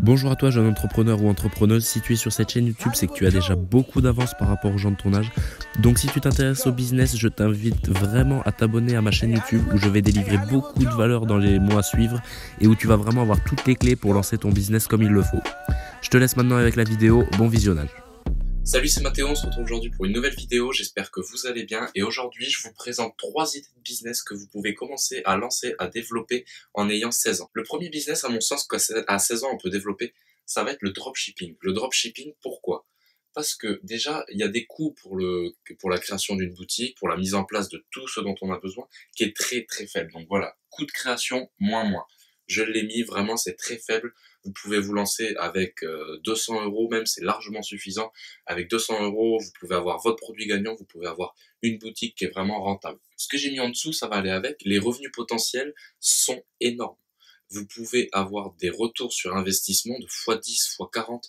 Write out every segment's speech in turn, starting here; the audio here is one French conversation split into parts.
Bonjour à toi jeune entrepreneur ou entrepreneuse, si tu es sur cette chaîne YouTube, c'est que tu as déjà beaucoup d'avance par rapport aux gens de ton âge. Donc si tu t'intéresses au business, je t'invite vraiment à t'abonner à ma chaîne YouTube où je vais délivrer beaucoup de valeur dans les mois à suivre et où tu vas vraiment avoir toutes les clés pour lancer ton business comme il le faut. Je te laisse maintenant avec la vidéo, bon visionnage. Salut, c'est Mathéo, on se retrouve aujourd'hui pour une nouvelle vidéo, j'espère que vous allez bien et aujourd'hui je vous présente 3 idées de business que vous pouvez commencer à lancer, à développer en ayant 16 ans. Le premier business à mon sens qu'à 16 ans on peut développer, ça va être le dropshipping. Le dropshipping, pourquoi? Parce que déjà il y a des coûts pour la création d'une boutique, pour la mise en place de tout ce dont on a besoin qui est très très faible. Donc voilà, coût de création moins. Je l'ai mis, vraiment c'est très faible. Vous pouvez vous lancer avec 200 euros même, c'est largement suffisant. Avec 200 euros, vous pouvez avoir votre produit gagnant, vous pouvez avoir une boutique qui est vraiment rentable. Ce que j'ai mis en dessous, ça va aller avec. Les revenus potentiels sont énormes. Vous pouvez avoir des retours sur investissement de x10, x40.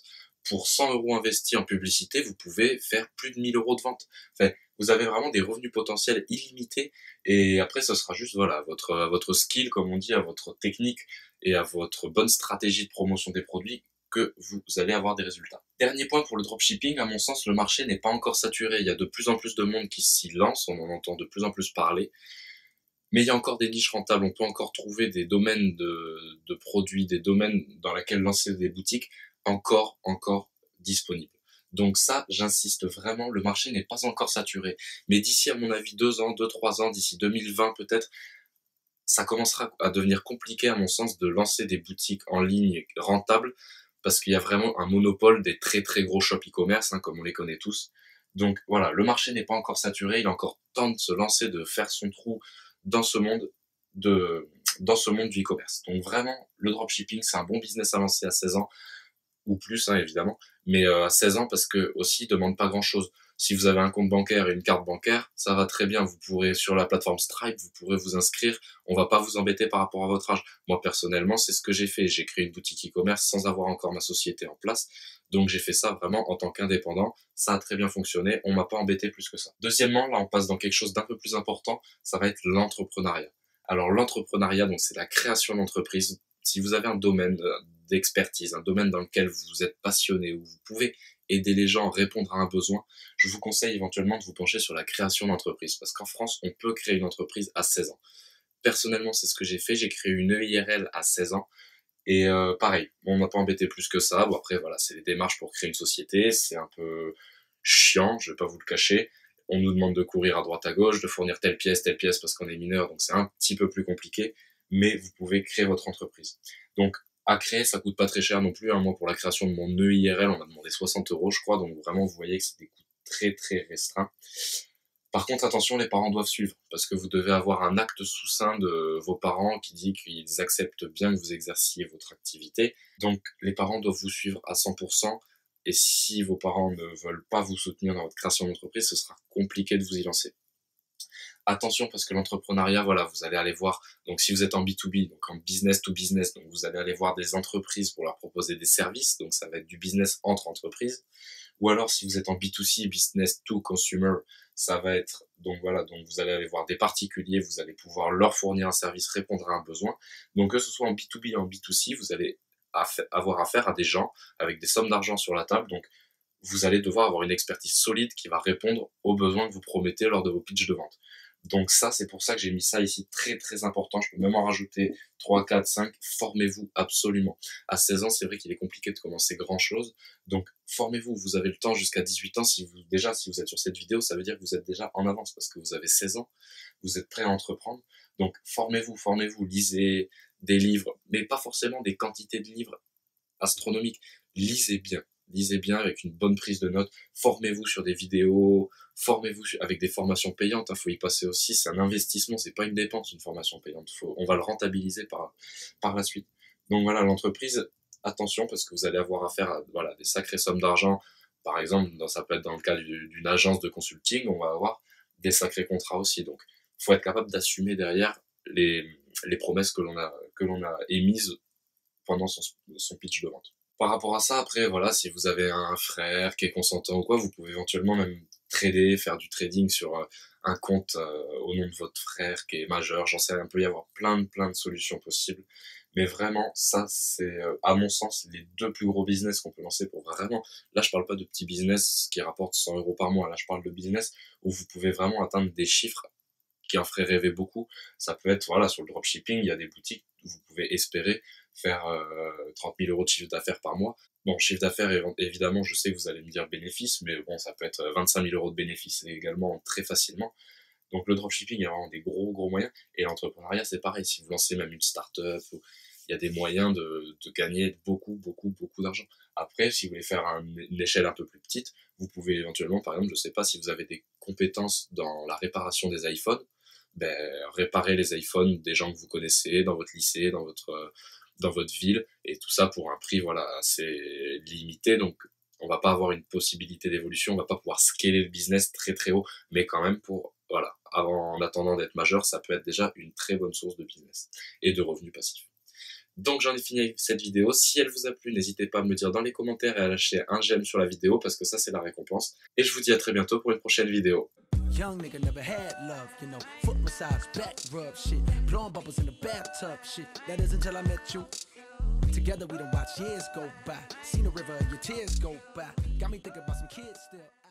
Pour 100 euros investis en publicité, vous pouvez faire plus de 1000 euros de vente. Enfin, vous avez vraiment des revenus potentiels illimités. Et après, ce sera juste, voilà, à votre skill, comme on dit, à votre technique et à votre bonne stratégie de promotion des produits que vous allez avoir des résultats. Dernier point pour le dropshipping, à mon sens, le marché n'est pas encore saturé. Il y a de plus en plus de monde qui s'y lance, on en entend de plus en plus parler. Mais il y a encore des niches rentables, on peut encore trouver des domaines de produits, des domaines dans lesquels lancer des boutiques encore disponibles. Donc ça, j'insiste vraiment, le marché n'est pas encore saturé. Mais d'ici, à mon avis, 2 ans, 2-3 ans, d'ici 2020 peut-être, ça commencera à devenir compliqué, à mon sens, de lancer des boutiques en ligne rentables, parce qu'il y a vraiment un monopole des très très gros shops e-commerce, comme on les connaît tous. Donc voilà, le marché n'est pas encore saturé, il a encore temps de se lancer, de faire son trou dans ce monde dans ce monde du e-commerce. Donc vraiment, le dropshipping, c'est un bon business à lancer à 16 ans, ou plus évidemment, mais à 16 ans parce que aussi, il demande pas grand-chose. Si vous avez un compte bancaire et une carte bancaire, ça va très bien. Vous pourrez, sur la plateforme Stripe, vous pourrez vous inscrire. On va pas vous embêter par rapport à votre âge. Moi, personnellement, c'est ce que j'ai fait. J'ai créé une boutique e-commerce sans avoir encore ma société en place. Donc, j'ai fait ça vraiment en tant qu'indépendant. Ça a très bien fonctionné. On m'a pas embêté plus que ça. Deuxièmement, là, on passe dans quelque chose d'un peu plus important. Ça va être l'entrepreneuriat. Alors, l'entrepreneuriat, donc, c'est la création d'entreprise. Si vous avez un domaine d'expertise, un domaine dans lequel vous êtes passionné, où vous pouvez aider les gens, répondre à un besoin, je vous conseille éventuellement de vous pencher sur la création d'entreprise. Parce qu'en France, on peut créer une entreprise à 16 ans. Personnellement, c'est ce que j'ai fait. J'ai créé une EIRL à 16 ans. Et pareil, on m'a pas embêté plus que ça. Bon, après, voilà, c'est les démarches pour créer une société. C'est un peu chiant, je vais pas vous le cacher. On nous demande de courir à droite à gauche, de fournir telle pièce, parce qu'on est mineur. Donc, c'est un petit peu plus compliqué. Mais vous pouvez créer votre entreprise. Donc, à créer, ça coûte pas très cher non plus. Moi, pour la création de mon EIRL, on m'a demandé 60 euros, je crois. Donc, vraiment, vous voyez que c'est des coûts très, très restreints. Par contre, attention, les parents doivent suivre, parce que vous devez avoir un acte sous sein de vos parents qui dit qu'ils acceptent bien que vous exerciez votre activité. Donc, les parents doivent vous suivre à 100%, et si vos parents ne veulent pas vous soutenir dans votre création d'entreprise, ce sera compliqué de vous y lancer. Attention, parce que l'entrepreneuriat, voilà, vous allez aller voir, donc si vous êtes en B2B, donc en business to business, donc vous allez aller voir des entreprises pour leur proposer des services, donc ça va être du business entre entreprises. Ou alors, si vous êtes en B2C, business to consumer, ça va être, donc voilà, donc vous allez aller voir des particuliers, vous allez pouvoir leur fournir un service, répondre à un besoin. Donc que ce soit en B2B ou en B2C, vous allez avoir affaire à des gens avec des sommes d'argent sur la table. Donc vous allez devoir avoir une expertise solide qui va répondre aux besoins que vous promettez lors de vos pitchs de vente. Donc ça, c'est pour ça que j'ai mis ça ici, très très important. Je peux même en rajouter 3, 4, 5. Formez-vous absolument. À 16 ans, c'est vrai qu'il est compliqué de commencer grand chose. Donc formez-vous, vous avez le temps jusqu'à 18 ans. Si vous êtes sur cette vidéo, ça veut dire que vous êtes déjà en avance parce que vous avez 16 ans, vous êtes prêt à entreprendre. Donc formez-vous, lisez des livres, mais pas forcément des quantités de livres astronomiques. Lisez bien avec une bonne prise de notes, formez-vous sur des vidéos, formez-vous avec des formations payantes, faut y passer aussi, c'est un investissement, c'est pas une dépense, une formation payante, on va le rentabiliser par la suite. Donc voilà, l'entreprise, attention, parce que vous allez avoir affaire à voilà, des sacrées sommes d'argent, par exemple, ça peut être dans le cas d'une agence de consulting, on va avoir des sacrés contrats aussi, donc faut être capable d'assumer derrière les promesses que l'on a émises pendant son pitch de vente. Par rapport à ça, après, voilà, si vous avez un frère qui est consentant ou quoi, vous pouvez éventuellement même trader, faire du trading sur un compte au nom de votre frère qui est majeur. J'en sais, il peut y avoir plein de solutions possibles. Mais vraiment, ça, c'est, à mon sens, les 2 plus gros business qu'on peut lancer pour vraiment là, je parle pas de petits business qui rapportent 100 € par mois. Là, je parle de business où vous pouvez vraiment atteindre des chiffres qui en feraient rêver beaucoup. Ça peut être, voilà, sur le dropshipping, il y a des boutiques où vous pouvez espérer faire 30 000 € de chiffre d'affaires par mois. Bon, chiffre d'affaires, évidemment, je sais que vous allez me dire bénéfice, mais bon, ça peut être 25 000 € de bénéfice également très facilement. Donc le dropshipping, il y a vraiment des gros moyens. Et l'entrepreneuriat, c'est pareil. Si vous lancez même une start-up, il y a des moyens de gagner beaucoup d'argent. Après, si vous voulez faire une échelle un peu plus petite, vous pouvez éventuellement, par exemple, je sais pas, si vous avez des compétences dans la réparation des iPhones, ben, réparer les iPhones des gens que vous connaissez, dans votre lycée, dans votre ville, et tout ça pour un prix, voilà, assez limité. Donc, on va pas avoir une possibilité d'évolution, on va pas pouvoir scaler le business très haut, mais quand même voilà, en attendant d'être majeur, ça peut être déjà une très bonne source de business et de revenus passifs. Donc j'en ai fini avec cette vidéo. Si elle vous a plu, n'hésitez pas à me le dire dans les commentaires et à lâcher un j'aime sur la vidéo parce que ça c'est la récompense. Et je vous dis à très bientôt pour une prochaine vidéo. Young nigga never had love, you know. Foot massage, back rub shit. Blowing bubbles in the bathtub shit. That is until I met you. Together we done watch years go by. Seen the river, your tears go by. Got me thinking about some kids still.